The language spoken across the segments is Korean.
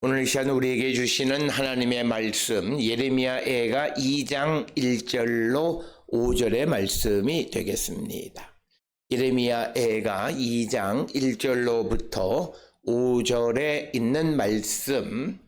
오늘 이 시간 우리에게 주시는 하나님의 말씀 예레미야애가 2장 1절로 5절의 말씀이 되겠습니다. 예레미야애가 2장 1절로부터 5절에 있는 말씀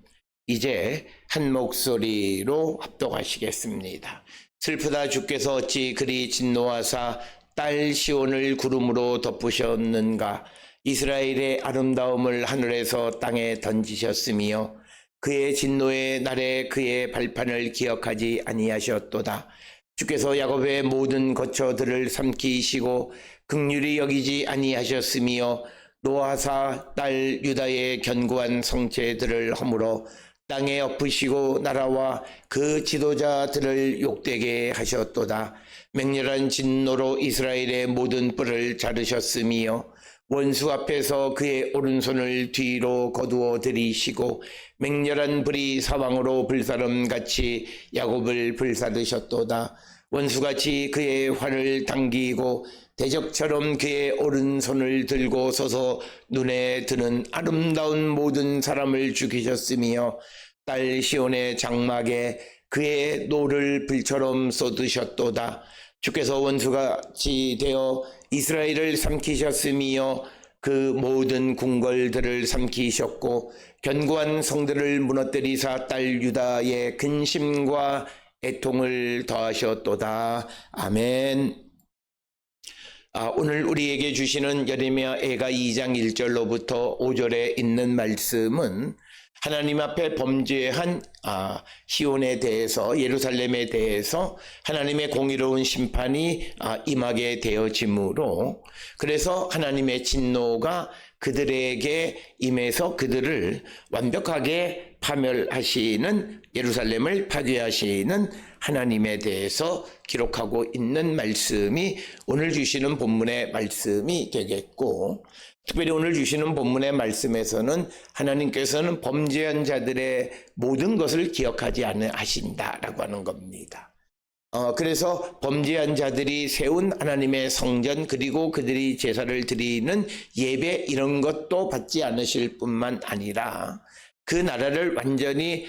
이제 한 목소리로 합독하시겠습니다. 슬프다 주께서 어찌 그리 진노하사 딸 시온을 구름으로 덮으셨는가. 이스라엘의 아름다움을 하늘에서 땅에 던지셨으며 그의 진노의 날에 그의 발판을 기억하지 아니하셨도다. 주께서 야곱의 모든 거처들을 삼키시고 긍휼히 여기지 아니하셨으며 노하사 딸 유다의 견고한 성체들을 허물어 땅에 엎으시고 나라와 그 지도자들을 욕되게 하셨도다. 맹렬한 진노로 이스라엘의 모든 뿔을 자르셨으며 원수 앞에서 그의 오른손을 뒤로 거두어 들이시고 맹렬한 불이 사방으로 불사름같이 야곱을 불사르셨도다. 원수같이 그의 활을 당기고 대적처럼 그의 오른손을 들고 서서 눈에 드는 아름다운 모든 사람을 죽이셨으며 딸 시온의 장막에 그의 노를 불처럼 쏟으셨도다. 주께서 원수같이 되어 이스라엘을 삼키셨으며 그 모든 궁궐들을 삼키셨고 견고한 성들을 무너뜨리사 딸 유다의 근심과 애통을 더하셨도다. 아멘. 오늘 우리에게 주시는 예레미야애가 2장 1절로부터 5절에 있는 말씀은 하나님 앞에 범죄한 시온에 대해서, 예루살렘에 대해서 하나님의 공의로운 심판이 임하게 되어지므로, 그래서 하나님의 진노가 그들에게 임해서 그들을 완벽하게 파멸하시는, 예루살렘을 파괴하시는 하나님에 대해서 기록하고 있는 말씀이 오늘 주시는 본문의 말씀이 되겠고, 특별히 오늘 주시는 본문의 말씀에서는 하나님께서는 범죄한 자들의 모든 것을 기억하지 않으신다라고 하는 겁니다. 그래서 범죄한 자들이 세운 하나님의 성전, 그리고 그들이 제사를 드리는 예배, 이런 것도 받지 않으실 뿐만 아니라 그 나라를 완전히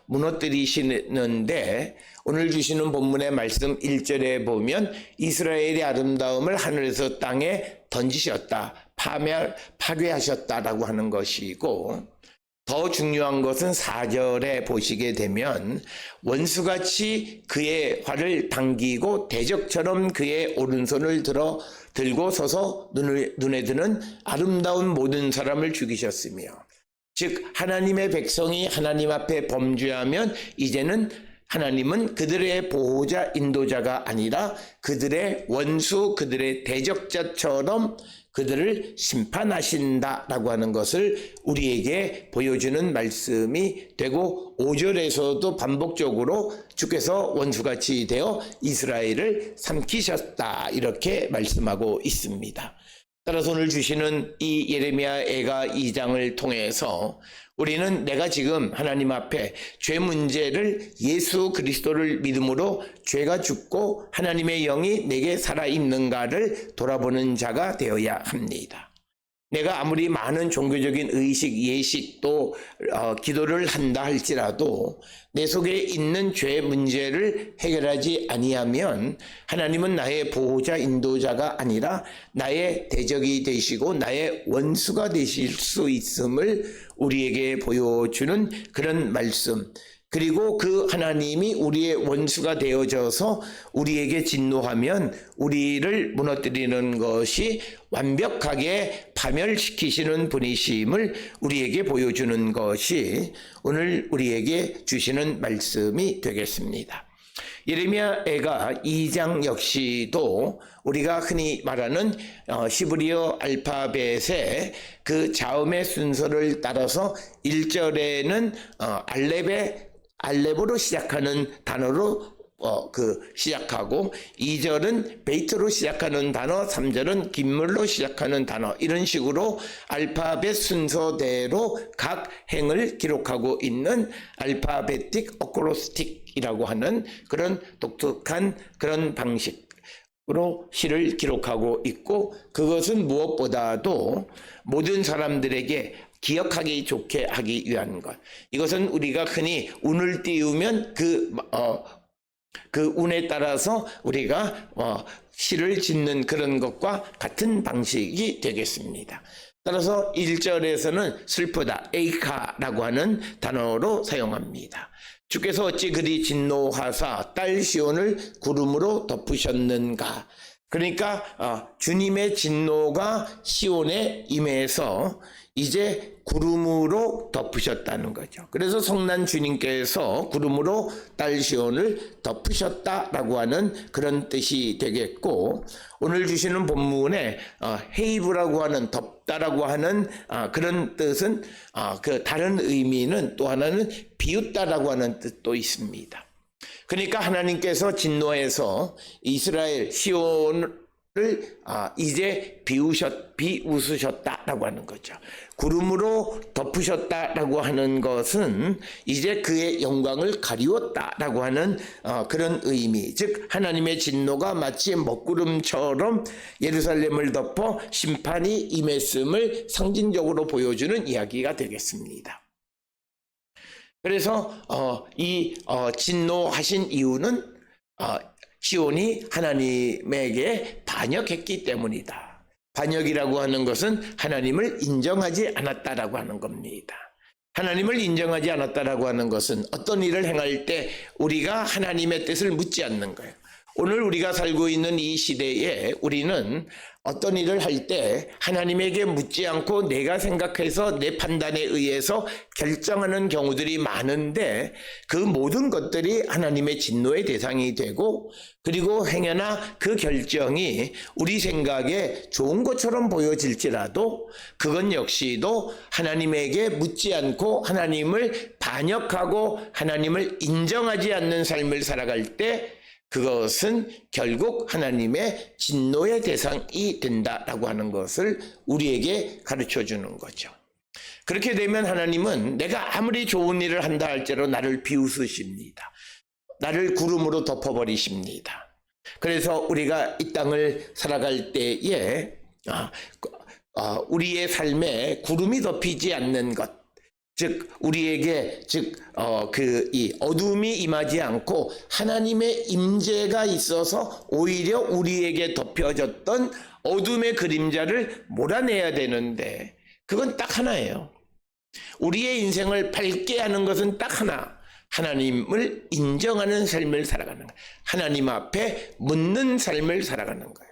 무너뜨리시는데, 오늘 주시는 본문의 말씀 1절에 보면 이스라엘의 아름다움을 하늘에서 땅에 던지셨다, 파괴하셨다라고 하는 것이고, 더 중요한 것은 4절에 보시게 되면 원수같이 그의 활을 당기고 대적처럼 그의 오른손을 들고 서서 눈에 드는 아름다운 모든 사람을 죽이셨으며, 즉 하나님의 백성이 하나님 앞에 범죄하면 이제는 하나님은 그들의 보호자, 인도자가 아니라 그들의 원수, 그들의 대적자처럼 그들을 심판하신다라고 하는 것을 우리에게 보여주는 말씀이 되고, 5절에서도 반복적으로 주께서 원수같이 되어 이스라엘을 삼키셨다, 이렇게 말씀하고 있습니다. 따라서 오늘 주시는 이 예레미야애가 2장을 통해서 우리는 내가 지금 하나님 앞에 죄 문제를, 예수 그리스도를 믿음으로 죄가 죽고 하나님의 영이 내게 살아있는가를 돌아보는 자가 되어야 합니다. 내가 아무리 많은 종교적인 의식, 예식, 또 기도를 한다 할지라도 내 속에 있는 죄 문제를 해결하지 아니하면 하나님은 나의 보호자, 인도자가 아니라 나의 대적이 되시고 나의 원수가 되실 수 있음을 우리에게 보여주는 그런 말씀, 그리고 그 하나님이 우리의 원수가 되어져서 우리에게 진노하면 우리를 무너뜨리는 것이 완벽하게 파멸시키시는 분이심을 우리에게 보여주는 것이 오늘 우리에게 주시는 말씀이 되겠습니다. 예레미야애가 2장 역시도 우리가 흔히 말하는 히브리어 알파벳의 그 자음의 순서를 따라서 1절에는 알렙으로 시작하는 단어로 시작하고, 2절은 베이트로 시작하는 단어, 3절은 긴물로 시작하는 단어, 이런 식으로 알파벳 순서대로 각 행을 기록하고 있는 알파베틱 어크로스틱이라고 하는 그런 독특한 그런 방식으로 시를 기록하고 있고, 그것은 무엇보다도 모든 사람들에게 기억하기 좋게 하기 위한 것. 이것은 우리가 흔히 운을 띄우면 그 운에 따라서 우리가 시를 짓는 그런 것과 같은 방식이 되겠습니다. 따라서 1절에서는 슬프다, 에이카라고 하는 단어로 사용합니다. 주께서 어찌 그리 진노하사 딸 시온을 구름으로 덮으셨는가. 그러니까 주님의 진노가 시온에 임해서 이제 구름으로 덮으셨다는 거죠. 그래서 성난 주님께서 구름으로 딸 시온을 덮으셨다라고 하는 그런 뜻이 되겠고, 오늘 주시는 본문에 헤이브라고 하는 덮다라고 하는 그런 뜻은 그 다른 의미는 또 하나는 비웃다라고 하는 뜻도 있습니다. 그러니까 하나님께서 진노해서 이스라엘 시온을 이제 비웃으셨다라고 하는 거죠. 구름으로 덮으셨다라고 하는 것은 이제 그의 영광을 가리웠다라고 하는 그런 의미, 즉 하나님의 진노가 마치 먹구름처럼 예루살렘을 덮어 심판이 임했음을 상징적으로 보여주는 이야기가 되겠습니다. 그래서 진노하신 이유는 시온이 하나님에게 반역했기 때문이다. 반역이라고 하는 것은 하나님을 인정하지 않았다라고 하는 겁니다. 하나님을 인정하지 않았다라고 하는 것은 어떤 일을 행할 때 우리가 하나님의 뜻을 묻지 않는 거예요. 오늘 우리가 살고 있는 이 시대에 우리는 어떤 일을 할 때 하나님에게 묻지 않고 내가 생각해서 내 판단에 의해서 결정하는 경우들이 많은데, 그 모든 것들이 하나님의 진노의 대상이 되고, 그리고 행여나 그 결정이 우리 생각에 좋은 것처럼 보여질지라도 그건 역시도 하나님에게 묻지 않고 하나님을 반역하고 하나님을 인정하지 않는 삶을 살아갈 때 그것은 결국 하나님의 진노의 대상이 된다라고 하는 것을 우리에게 가르쳐 주는 거죠. 그렇게 되면 하나님은 내가 아무리 좋은 일을 한다 할지라도 나를 비웃으십니다. 나를 구름으로 덮어버리십니다. 그래서 우리가 이 땅을 살아갈 때에 우리의 삶에 구름이 덮이지 않는 것, 즉 우리에게 이 어둠이 임하지 않고 하나님의 임재가 있어서 오히려 우리에게 덮여졌던 어둠의 그림자를 몰아내야 되는데, 그건 딱 하나예요. 우리의 인생을 밝게 하는 것은 딱 하나, 하나님을 인정하는 삶을 살아가는 거예요. 하나님 앞에 묻는 삶을 살아가는 거예요.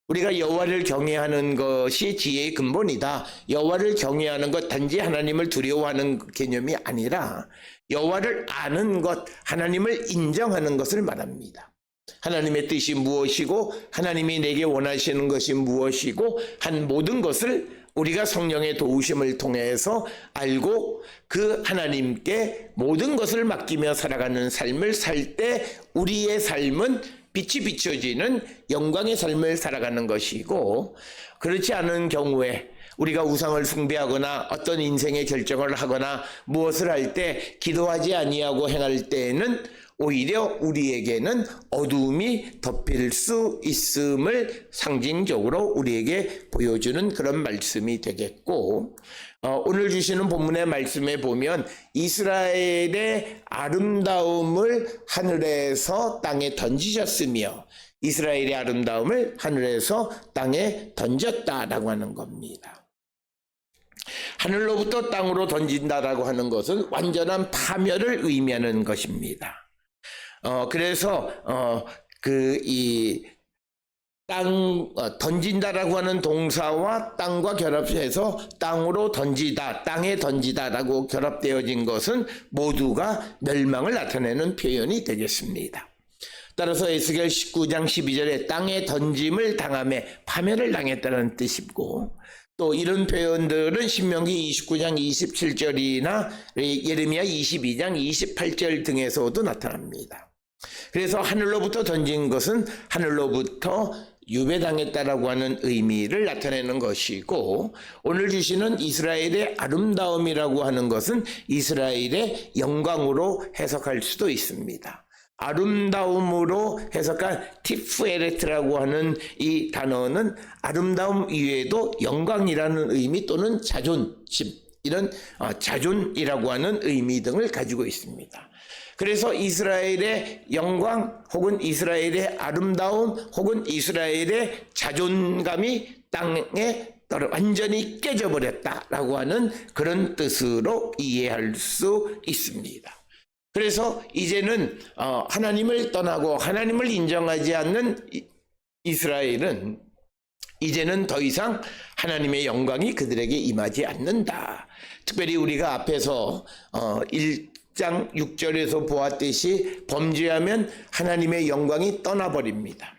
우리가 여호와를 경외하는 것이 지혜의 근본이다. 여호와를 경외하는 것 단지 하나님을 두려워하는 개념이 아니라 여호와를 아는 것, 하나님을 인정하는 것을 말합니다. 하나님의 뜻이 무엇이고 하나님이 내게 원하시는 것이 무엇이고 한 모든 것을 우리가 성령의 도우심을 통해서 알고 그 하나님께 모든 것을 맡기며 살아가는 삶을 살 때 우리의 삶은 빛이 비춰지는 영광의 삶을 살아가는 것이고, 그렇지 않은 경우에 우리가 우상을 숭배하거나 어떤 인생의 결정을 하거나 무엇을 할 때 기도하지 아니하고 행할 때에는 오히려 우리에게는 어두움이 덮일 수 있음을 상징적으로 우리에게 보여주는 그런 말씀이 되겠고, 오늘 주시는 본문의 말씀에 보면 이스라엘의 아름다움을 하늘에서 땅에 던지셨으며 이스라엘의 아름다움을 하늘에서 땅에 던졌다라고 하는 겁니다. 하늘로부터 땅으로 던진다라고 하는 것은 완전한 파멸을 의미하는 것입니다. 그래서 던진다라고 하는 동사와 땅과 결합해서 땅으로 던지다, 땅에 던지다라고 결합되어진 것은 모두가 멸망을 나타내는 표현이 되겠습니다. 따라서 에스겔 19장 12절에 땅에 던짐을 당함에 파멸을 당했다는 뜻이고, 또 이런 표현들은 신명기 29장 27절이나 예레미야 22장 28절 등에서도 나타납니다. 그래서 하늘로부터 던진 것은 하늘로부터 유배당했다라고 하는 의미를 나타내는 것이고, 오늘 주시는 이스라엘의 아름다움이라고 하는 것은 이스라엘의 영광으로 해석할 수도 있습니다. 아름다움으로 해석한 티프에레트라고 하는 이 단어는 아름다움 이외에도 영광이라는 의미 또는 자존심, 이런 자존이라고 하는 의미 등을 가지고 있습니다. 그래서 이스라엘의 영광 혹은 이스라엘의 아름다움 혹은 이스라엘의 자존감이 땅에 완전히 깨져버렸다라고 하는 그런 뜻으로 이해할 수 있습니다. 그래서 이제는 하나님을 떠나고 하나님을 인정하지 않는 이스라엘은 이제는 더 이상 하나님의 영광이 그들에게 임하지 않는다. 특별히 우리가 앞에서 1장 6절에서 보았듯이 범죄하면 하나님의 영광이 떠나버립니다.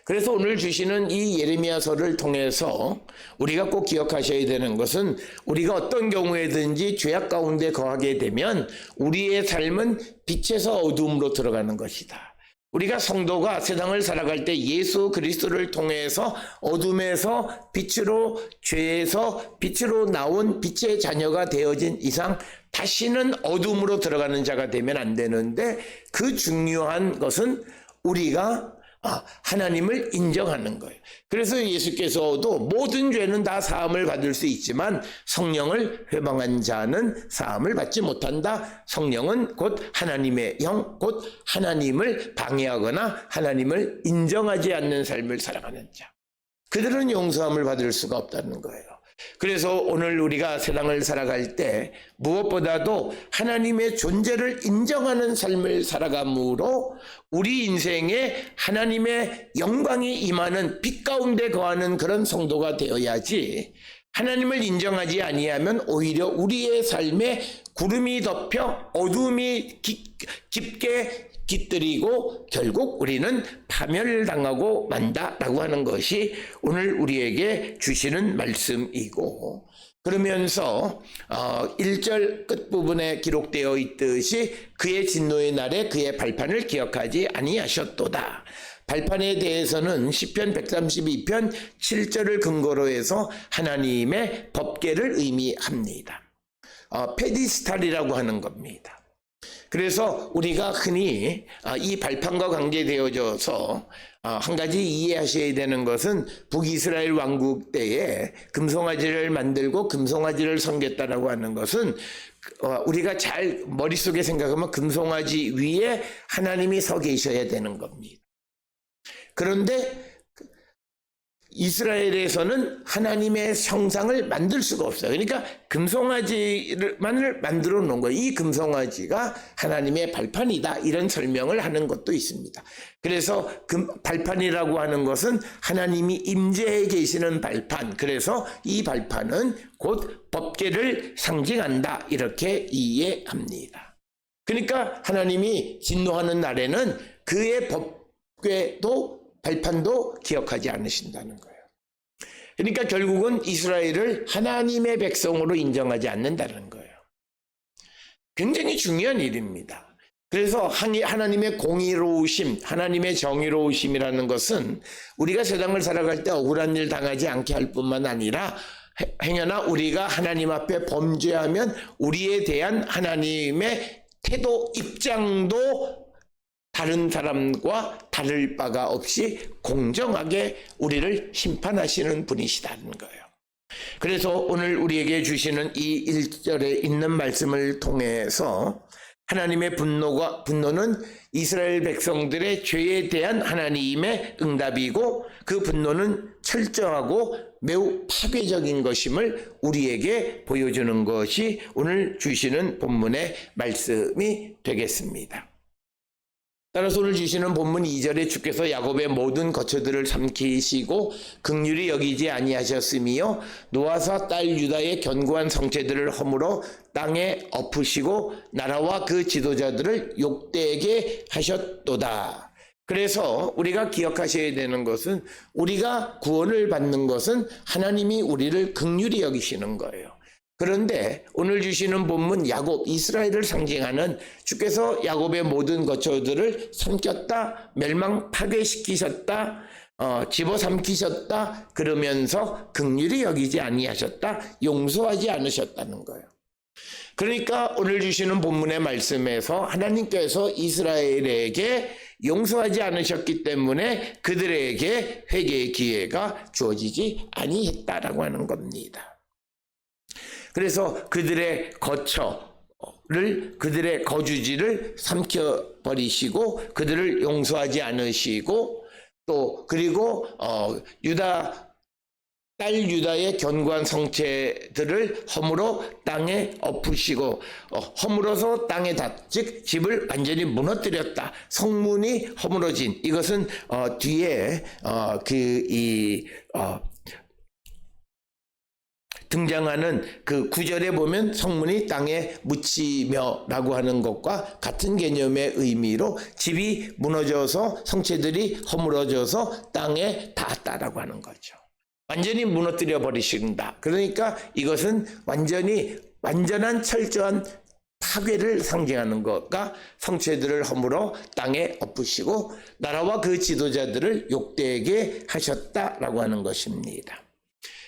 그래서 오늘 주시는 이 예레미야서를 통해서 우리가 꼭 기억하셔야 되는 것은 우리가 어떤 경우에든지 죄악 가운데 거하게 되면 우리의 삶은 빛에서 어두움으로 들어가는 것이다. 우리가 성도가 세상을 살아갈 때 예수 그리스도를 통해서 어둠에서 빛으로, 죄에서 빛으로 나온 빛의 자녀가 되어진 이상 다시는 어둠으로 들어가는 자가 되면 안 되는데, 그 중요한 것은 우리가 하나님을 인정하는 거예요. 그래서 예수께서도 모든 죄는 다 사함을 받을 수 있지만 성령을 회방한 자는 사함을 받지 못한다. 성령은 곧 하나님의 영, 곧 하나님을 방해하거나 하나님을 인정하지 않는 삶을 살아가는 자, 그들은 용서함을 받을 수가 없다는 거예요. 그래서 오늘 우리가 세상을 살아갈 때 무엇보다도 하나님의 존재를 인정하는 삶을 살아감으로 우리 인생에 하나님의 영광이 임하는 빛 가운데 거하는 그런 성도가 되어야지, 하나님을 인정하지 아니하면 오히려 우리의 삶에 구름이 덮여 어둠이 깊게 깃들이고 결국 우리는 파멸당하고 만다라고 하는 것이 오늘 우리에게 주시는 말씀이고, 그러면서 1절 끝부분에 기록되어 있듯이 그의 진노의 날에 그의 발판을 기억하지 아니하셨도다. 발판에 대해서는 시편 132편 7절을 근거로 해서 하나님의 법궤를 의미합니다. 페디스탈이라고 하는 겁니다. 그래서 우리가 흔히 이 발판과 관계되어져서 한 가지 이해하셔야 되는 것은 북이스라엘 왕국 때에 금송아지를 만들고 금송아지를 섬겼다라고 하는 것은 우리가 잘 머릿속에 생각하면 금송아지 위에 하나님이 서 계셔야 되는 겁니다. 그런데 이스라엘에서는 하나님의 형상을 만들 수가 없어요. 그러니까 금송아지만을 만들어 놓은 거예요. 이 금송아지가 하나님의 발판이다, 이런 설명을 하는 것도 있습니다. 그래서 발판이라고 하는 것은 하나님이 임재해 계시는 발판, 그래서 이 발판은 곧 법궤를 상징한다, 이렇게 이해합니다. 그러니까 하나님이 진노하는 날에는 그의 법궤도 발판도 기억하지 않으신다는 거예요. 그러니까 결국은 이스라엘을 하나님의 백성으로 인정하지 않는다는 거예요. 굉장히 중요한 일입니다. 그래서 하나님의 공의로우심, 하나님의 정의로우심이라는 것은 우리가 세상을 살아갈 때 억울한 일 당하지 않게 할 뿐만 아니라, 행여나 우리가 하나님 앞에 범죄하면 우리에 대한 하나님의 태도, 입장도 다른 사람과 다를 바가 없이 공정하게 우리를 심판하시는 분이시다는 거예요. 그래서 오늘 우리에게 주시는 이 1절에 있는 말씀을 통해서 하나님의 분노는 이스라엘 백성들의 죄에 대한 하나님의 응답이고, 그 분노는 철저하고 매우 파괴적인 것임을 우리에게 보여주는 것이 오늘 주시는 본문의 말씀이 되겠습니다. 따라서 오늘 주시는 본문 2절에 주께서 야곱의 모든 거처들을 삼키시고 긍휼히 여기지 아니하셨으며 노아사 딸 유다의 견고한 성체들을 허물어 땅에 엎으시고 나라와 그 지도자들을 욕되게 하셨도다. 그래서 우리가 기억하셔야 되는 것은, 우리가 구원을 받는 것은 하나님이 우리를 긍휼히 여기시는 거예요. 그런데 오늘 주시는 본문 야곱, 이스라엘을 상징하는 주께서 야곱의 모든 거처들을 삼켰다, 멸망 파괴시키셨다, 집어삼키셨다, 그러면서 긍휼히 여기지 아니하셨다, 용서하지 않으셨다는 거예요. 그러니까 오늘 주시는 본문의 말씀에서 하나님께서 이스라엘에게 용서하지 않으셨기 때문에 그들에게 회개의 기회가 주어지지 아니했다라고 하는 겁니다. 그래서 그들의 그들의 거주지를 삼켜버리시고 그들을 용서하지 않으시고 또 그리고 딸 유다의 견고한 성체들을 허물어 땅에 엎으시고 허물어서 땅에 즉 집을 완전히 무너뜨렸다. 성문이 허물어진 이것은 뒤에 등장하는 그 구절에 보면 성문이 땅에 묻히며라고 하는 것과 같은 개념의 의미로 집이 무너져서 성체들이 허물어져서 땅에 닿았다라고 하는 거죠. 완전히 무너뜨려 버리신다. 그러니까 이것은 완전한 철저한 파괴를 상징하는 것과 성체들을 허물어 땅에 엎으시고 나라와 그 지도자들을 욕되게 하셨다라고 하는 것입니다.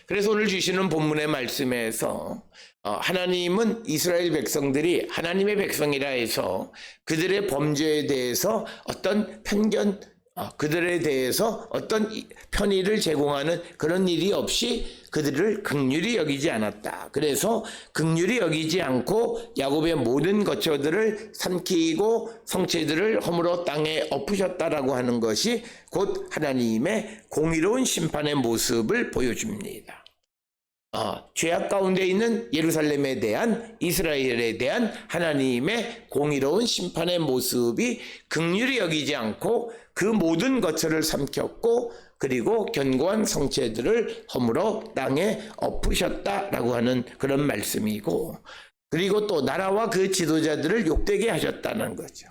그래서 오늘 주시는 본문의 말씀에서 하나님은 이스라엘 백성들이 하나님의 백성이라 해서 그들의 범죄에 대해서 어떤 편견, 그들에 대해서 어떤 편의를 제공하는 그런 일이 없이 그들을 긍휼히 여기지 않았다. 그래서 긍휼히 여기지 않고 야곱의 모든 거처들을 삼키고 성체들을 허물어 땅에 엎으셨다라고 하는 것이 곧 하나님의 공의로운 심판의 모습을 보여줍니다. 죄악 가운데 있는 예루살렘에 대한 이스라엘에 대한 하나님의 공의로운 심판의 모습이 긍휼히 여기지 않고 그 모든 거처를 삼켰고 그리고 견고한 성체들을 허물어 땅에 엎으셨다라고 하는 그런 말씀이고 그리고 또 나라와 그 지도자들을 욕되게 하셨다는 거죠.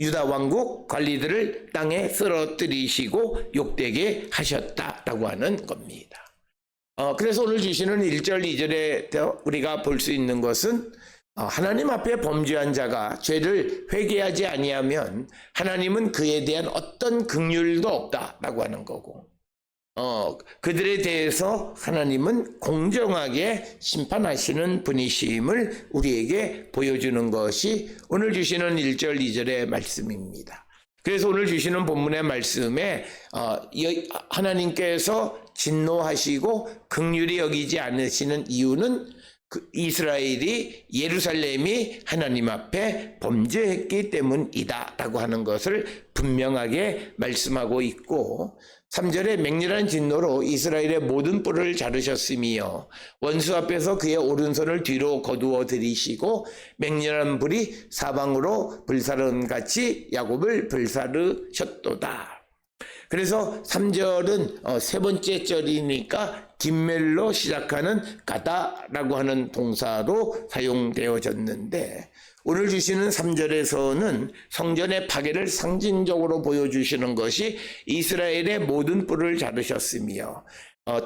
유다 왕국 관리들을 땅에 쓰러뜨리시고 욕되게 하셨다라고 하는 겁니다. 그래서 오늘 주시는 1절, 2절에 우리가 볼 수 있는 것은 하나님 앞에 범죄한 자가 죄를 회개하지 아니하면 하나님은 그에 대한 어떤 긍휼도 없다라고 하는 거고 그들에 대해서 하나님은 공정하게 심판하시는 분이심을 우리에게 보여주는 것이 오늘 주시는 1절, 2절의 말씀입니다. 그래서 오늘 주시는 본문의 말씀에 하나님께서 진노하시고 긍휼히 여기지 않으시는 이유는 이스라엘이 예루살렘이 하나님 앞에 범죄했기 때문이다 라고 하는 것을 분명하게 말씀하고 있고 3절에 맹렬한 진노로 이스라엘의 모든 뿔을 자르셨으며 원수 앞에서 그의 오른손을 뒤로 거두어 들이시고 맹렬한 불이 사방으로 불사름같이 야곱을 불사르셨도다. 그래서 3절은 세 번째 절이니까 김멜로 시작하는 가다라고 하는 동사로 사용되어졌는데 오늘 주시는 3절에서는 성전의 파괴를 상징적으로 보여주시는 것이 이스라엘의 모든 뿔을 자르셨으며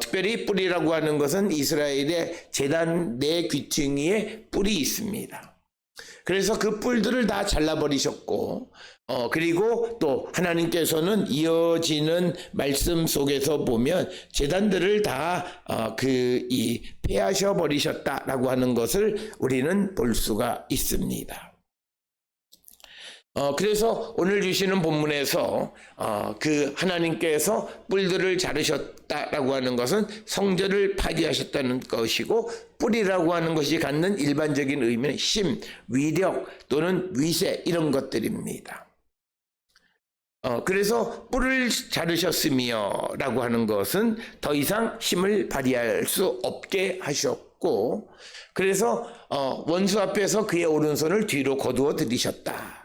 특별히 뿔이라고 하는 것은 이스라엘의 제단 네 귀퉁이에 뿔이 있습니다. 그래서 그 뿔들을 다 잘라버리셨고 그리고 또 하나님께서는 이어지는 말씀 속에서 보면 제단들을 다 폐하셔 버리셨다라고 하는 것을 우리는 볼 수가 있습니다. 그래서 오늘 주시는 본문에서 그 하나님께서 뿔들을 자르셨다라고 하는 것은 성전을 파괴하셨다는 것이고 뿔이라고 하는 것이 갖는 일반적인 의미는 힘, 위력 또는 위세 이런 것들입니다. 그래서 뿔을 자르셨으며 라고 하는 것은 더 이상 힘을 발휘할 수 없게 하셨고 그래서 원수 앞에서 그의 오른손을 뒤로 거두어 들이셨다.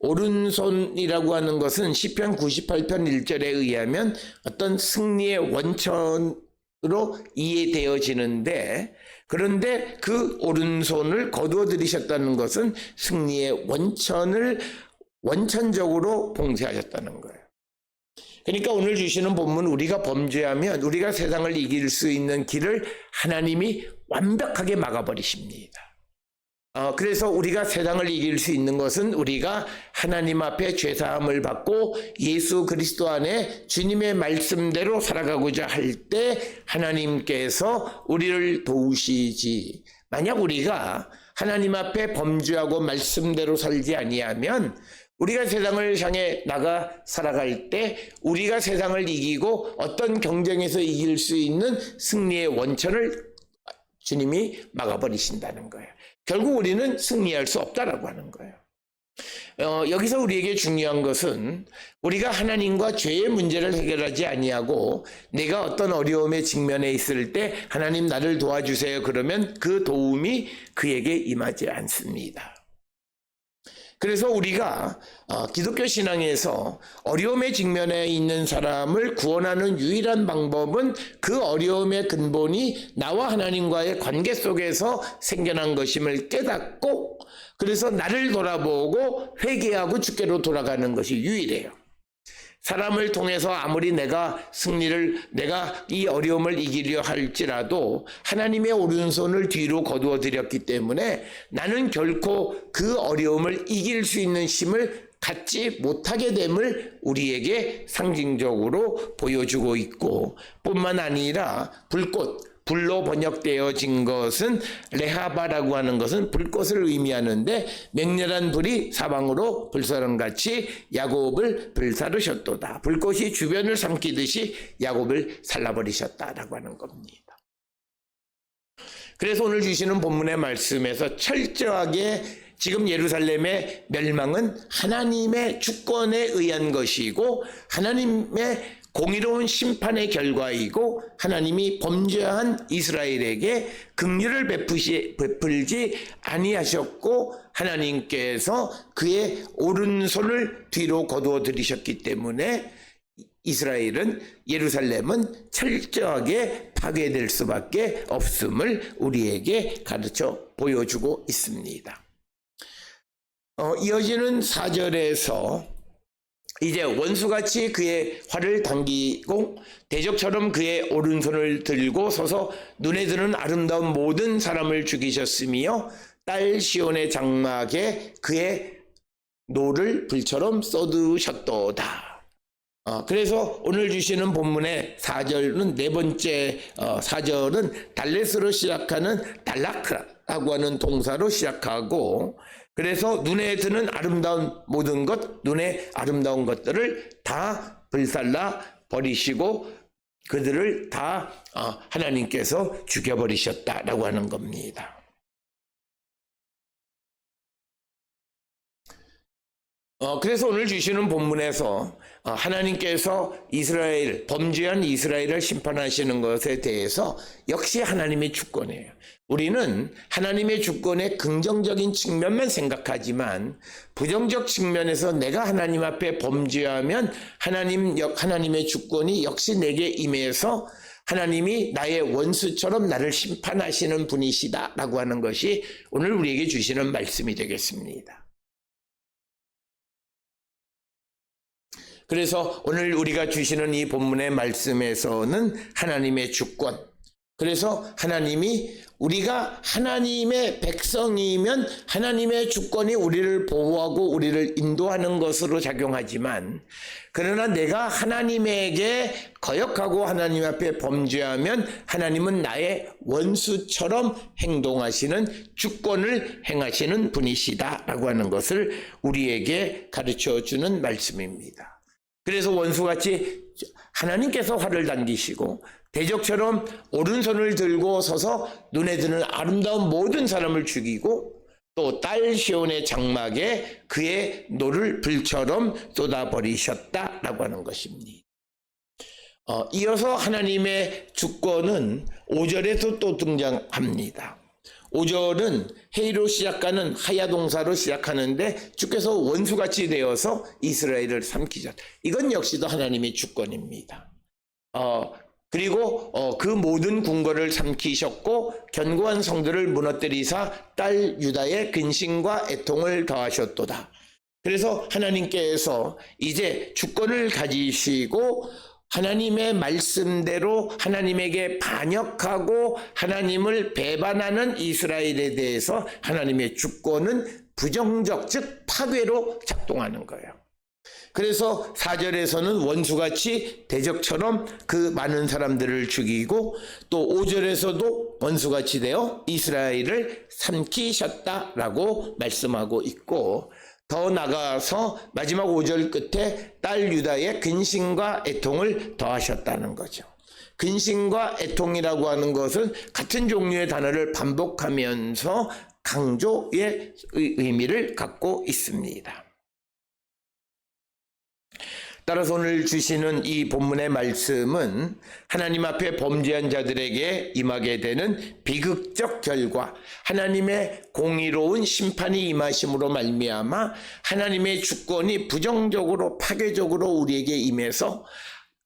오른손이라고 하는 것은 시편 98편 1절에 의하면 어떤 승리의 원천으로 이해되어지는데 그런데 그 오른손을 거두어 들이셨다는 것은 승리의 원천적으로 봉쇄하셨다는 거예요. 그러니까 오늘 주시는 본문 우리가 범죄하면 우리가 세상을 이길 수 있는 길을 하나님이 완벽하게 막아버리십니다. 그래서 우리가 세상을 이길 수 있는 것은 우리가 하나님 앞에 죄사함을 받고 예수 그리스도 안에 주님의 말씀대로 살아가고자 할 때 하나님께서 우리를 도우시지. 만약 우리가 하나님 앞에 범죄하고 말씀대로 살지 아니하면 우리가 세상을 향해 나가 살아갈 때 우리가 세상을 이기고 어떤 경쟁에서 이길 수 있는 승리의 원천을 주님이 막아버리신다는 거예요. 결국 우리는 승리할 수 없다라고 하는 거예요. 여기서 우리에게 중요한 것은 우리가 하나님과 죄의 문제를 해결하지 아니하고 내가 어떤 어려움에 직면해 있을 때 하나님 나를 도와주세요 그러면 그 도움이 그에게 임하지 않습니다. 그래서 우리가 기독교 신앙에서 어려움에 직면해 있는 사람을 구원하는 유일한 방법은 그 어려움의 근본이 나와 하나님과의 관계 속에서 생겨난 것임을 깨닫고 그래서 나를 돌아보고 회개하고 주께로 돌아가는 것이 유일해요. 사람을 통해서 아무리 내가 이 어려움을 이기려 할지라도 하나님의 오른손을 뒤로 거두어 드렸기 때문에 나는 결코 그 어려움을 이길 수 있는 힘을 갖지 못하게 됨을 우리에게 상징적으로 보여주고 있고 뿐만 아니라 불로 번역되어진 것은 레하바라고 하는 것은 불꽃을 의미하는데 맹렬한 불이 사방으로 불사름같이 야곱을 불사르셨도다. 불꽃이 주변을 삼키듯이 야곱을 살라버리셨다라고 하는 겁니다. 그래서 오늘 주시는 본문의 말씀에서 철저하게 지금 예루살렘의 멸망은 하나님의 주권에 의한 것이고 하나님의 공의로운 심판의 결과이고 하나님이 범죄한 이스라엘에게 긍휼을 베풀지 아니하셨고 하나님께서 그의 오른손을 뒤로 거두어 들이셨기 때문에 예루살렘은 철저하게 파괴될 수밖에 없음을 우리에게 가르쳐 보여주고 있습니다. 이어지는 4절에서 이제 원수같이 그의 활을 당기고 대적처럼 그의 오른손을 들고 서서 눈에 드는 아름다운 모든 사람을 죽이셨으며 딸 시온의 장막에 그의 노를 불처럼 쏟으셨도다. 그래서 오늘 주시는 본문의 4절은 네 번째 4절은 달렛으로 시작하는 달라크라고 하는 동사로 시작하고 그래서 눈에 드는 아름다운 모든 것, 눈에 아름다운 것들을 다 불살라 버리시고 그들을 다 하나님께서 죽여버리셨다라고 하는 겁니다. 그래서 오늘 주시는 본문에서 하나님께서 범죄한 이스라엘을 심판하시는 것에 대해서 역시 하나님의 주권이에요. 우리는 하나님의 주권의 긍정적인 측면만 생각하지만 부정적 측면에서 내가 하나님 앞에 범죄하면 하나님의 주권이 역시 내게 임해서 하나님이 나의 원수처럼 나를 심판하시는 분이시다라고 하는 것이 오늘 우리에게 주시는 말씀이 되겠습니다. 그래서 오늘 우리가 주시는 이 본문의 말씀에서는 하나님의 주권, 그래서 우리가 하나님의 백성이면 하나님의 주권이 우리를 보호하고 우리를 인도하는 것으로 작용하지만 그러나 내가 하나님에게 거역하고 하나님 앞에 범죄하면 하나님은 나의 원수처럼 행동하시는 주권을 행하시는 분이시다라고 하는 것을 우리에게 가르쳐주는 말씀입니다. 그래서 원수같이 하나님께서 활을 당기시고 대적처럼 오른손을 들고 서서 눈에 드는 아름다운 모든 사람을 죽이고 또 딸 시온의 장막에 그의 노를 불처럼 쏟아버리셨다라고 하는 것입니다. 이어서 하나님의 주권은 5절에서 또 등장합니다. 5절은 헤이로 시작하는 하야동사로 시작하는데 주께서 원수같이 되어서 이스라엘을 삼키셨다. 이건 역시도 하나님의 주권입니다. 그리고 그 모든 궁궐을 삼키셨고 견고한 성들을 무너뜨리사 딸 유다의 근심과 애통을 더하셨도다. 그래서 하나님께서 이제 주권을 가지시고 하나님의 말씀대로 하나님에게 반역하고 하나님을 배반하는 이스라엘에 대해서 하나님의 주권은 부정적, 즉 파괴로 작동하는 거예요. 그래서 4절에서는 원수같이 대적처럼 그 많은 사람들을 죽이고 또 5절에서도 원수같이 되어 이스라엘을 삼키셨다라고 말씀하고 있고 더 나아가서 마지막 5절 끝에 딸 유다의 근심과 애통을 더하셨다는 거죠. 근심과 애통이라고 하는 것은 같은 종류의 단어를 반복하면서 강조의 의미를 갖고 있습니다. 따라서 오늘 주시는 이 본문의 말씀은 하나님 앞에 범죄한 자들에게 임하게 되는 비극적 결과, 하나님의 공의로운 심판이 임하심으로 말미암아 하나님의 주권이 부정적으로 파괴적으로 우리에게 임해서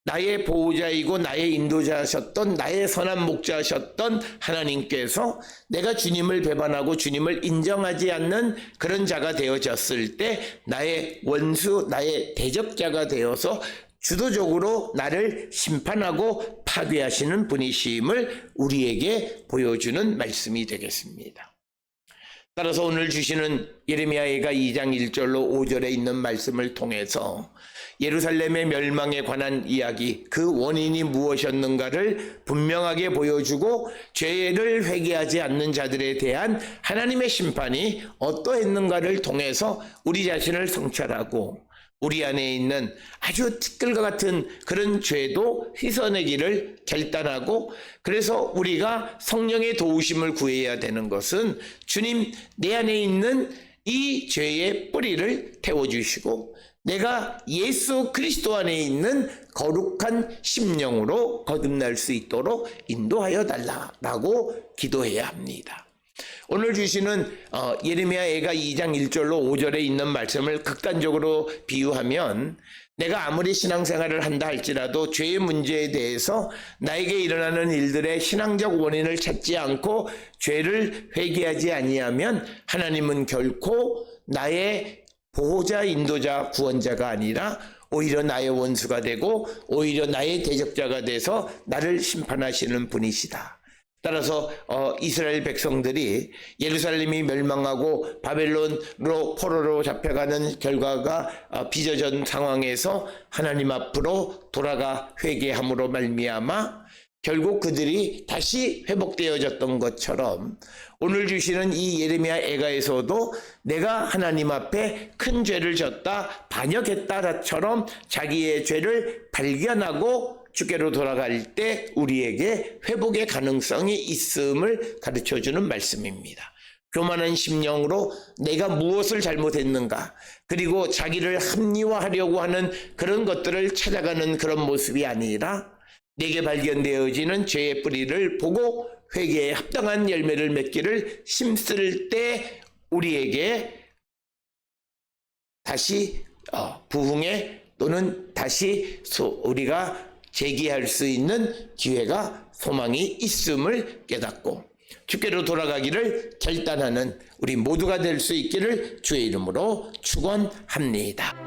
나의 보호자이고 나의 인도자하셨던, 나의 선한 목자하셨던 하나님께서 내가 주님을 배반하고 주님을 인정하지 않는 그런 자가 되어졌을 때 나의 원수, 나의 대적자가 되어서 주도적으로 나를 심판하고 파괴하시는 분이심을 우리에게 보여주는 말씀이 되겠습니다. 따라서 오늘 주시는 예레미야가 2장 1절로 5절에 있는 말씀을 통해서 예루살렘의 멸망에 관한 이야기, 그 원인이 무엇이었는가를 분명하게 보여주고 죄를 회개하지 않는 자들에 대한 하나님의 심판이 어떠했는가를 통해서 우리 자신을 성찰하고 우리 안에 있는 아주 티끌과 같은 그런 죄도 씻어내기를 결단하고, 그래서 우리가 성령의 도우심을 구해야 되는 것은 주님, 내 안에 있는 이 죄의 뿌리를 태워주시고 내가 예수 그리스도 안에 있는 거룩한 심령으로 거듭날 수 있도록 인도하여 달라라고 기도해야 합니다. 오늘 주시는 예레미야가 2장 1절로 5절에 있는 말씀을 극단적으로 비유하면, 내가 아무리 신앙생활을 한다 할지라도 죄의 문제에 대해서 나에게 일어나는 일들의 신앙적 원인을 찾지 않고 죄를 회개하지 아니하면 하나님은 결코 나의 보호자, 인도자, 구원자가 아니라 오히려 나의 원수가 되고 오히려 나의 대적자가 돼서 나를 심판하시는 분이시다. 따라서 이스라엘 백성들이 예루살렘이 멸망하고 바벨론으로 포로로 잡혀가는 결과가 빚어진 상황에서 하나님 앞으로 돌아가 회개함으로 말미암아 결국 그들이 다시 회복되어졌던 것처럼 오늘 주시는 이 예레미야 애가에서도 내가 하나님 앞에 큰 죄를 졌다, 반역했다처럼 자기의 죄를 발견하고 주께로 돌아갈 때 우리에게 회복의 가능성이 있음을 가르쳐주는 말씀입니다. 교만한 심령으로 내가 무엇을 잘못했는가, 그리고 자기를 합리화하려고 하는 그런 것들을 찾아가는 그런 모습이 아니라 내게 발견되어지는 죄의 뿌리를 보고 회개에 합당한 열매를 맺기를 힘쓸 때 우리에게 다시 부흥에 또는 다시 우리가 재기할 수 있는 기회가, 소망이 있음을 깨닫고 주께로 돌아가기를 결단하는 우리 모두가 될 수 있기를 주의 이름으로 축원합니다.